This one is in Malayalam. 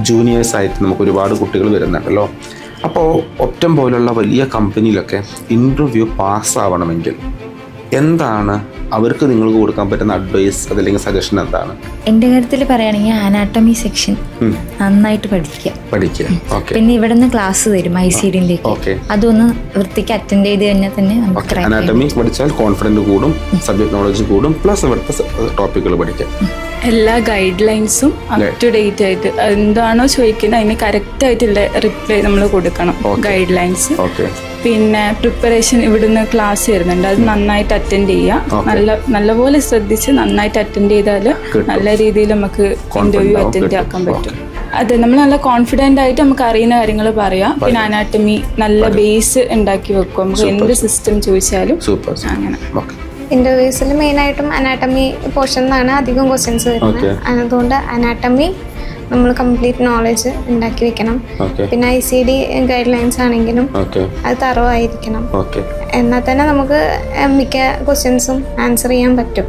ജൂനിയേഴ്സായിട്ട് നമുക്ക് ഒരുപാട് കുട്ടികൾ വരുന്നുണ്ടല്ലോ. അപ്പോൾ ഒപ്റ്റം പോലുള്ള വലിയ കമ്പനിയിലൊക്കെ ഇൻ്റർവ്യൂ പാസ്സാവണമെങ്കിൽ എന്താണ് അവർക്ക് നിങ്ങൾക്ക് കൊടുക്കാൻ പറ്റുന്ന അഡ്വൈസ് അതല്ലെങ്കിൽ സജഷൻ എന്താണ്? എൻ്റെ കാര്യത്തിൽ പറയുകയാണെങ്കിൽ അനാട്ടമി സെക്ഷൻ നന്നായിട്ട് പഠിക്കുക. പിന്നെ ഇവിടെ നിന്ന് ക്ലാസ് തരും ICDയിലേക്ക്, അതൊന്ന് വൃത്തിക്ക് അറ്റൻഡ് ചെയ്ത് കഴിഞ്ഞാൽ തന്നെ നമുക്ക് അനാട്ടമി പഠിച്ചാൽ കോൺഫിഡൻസ് കൂടും, സബ്ജക്ട് നോളജ് കൂടും, പ്ലസ് ഇവിടുത്തെ ടോപ്പിക്കുകൾ പഠിക്കാം. എല്ലാ ഗൈഡ് ലൈൻസും അപ് ടു ഡേറ്റ് ആയിട്ട് എന്താണോ ചോദിക്കുന്നത് അതിന് കറക്റ്റ് ആയിട്ടുള്ള റിപ്ലൈ നമ്മൾ കൊടുക്കണം. ഗൈഡ് ലൈൻസ്, പിന്നെ പ്രിപ്പറേഷൻ ഇവിടുന്ന് ക്ലാസ് വരുന്നുണ്ട്, അത് നന്നായിട്ട് അറ്റൻഡ് ചെയ്യുക. നല്ലപോലെ ശ്രദ്ധിച്ച് നന്നായിട്ട് അറ്റൻഡ് ചെയ്താൽ നല്ല രീതിയിൽ നമുക്ക് ഇന്റർവ്യൂ അറ്റൻഡ് ആക്കാൻ പറ്റും. അതെ, നമ്മൾ നല്ല കോൺഫിഡൻ്റ് ആയിട്ട് നമുക്ക് അറിയുന്ന കാര്യങ്ങൾ പറയാം. പിന്നെ അനാട്ടമി നല്ല ബേസ് ഉണ്ടാക്കി വെക്കും, നമുക്ക് എന്ത് സിസ്റ്റം ചോദിച്ചാലും അങ്ങനെ. ഇന്റർവ്യൂസിൽ മെയിനായിട്ടും അനാട്ടമി പോർഷനിലാണ് അധികം ക്വസ്റ്റ്യൻസ് വരുന്നത്. അതുകൊണ്ട് അനാട്ടമി നമ്മൾ കംപ്ലീറ്റ് നോളജ് ഉണ്ടാക്കി വെക്കണം. പിന്നെ ICD ഗൈഡ് ലൈൻസ് ആണെങ്കിലും അത് തറോ ആയിരിക്കണം. എന്നാൽ തന്നെ നമുക്ക് മിക്ക ക്വസ്റ്റ്യൻസും ആൻസർ ചെയ്യാൻ പറ്റും.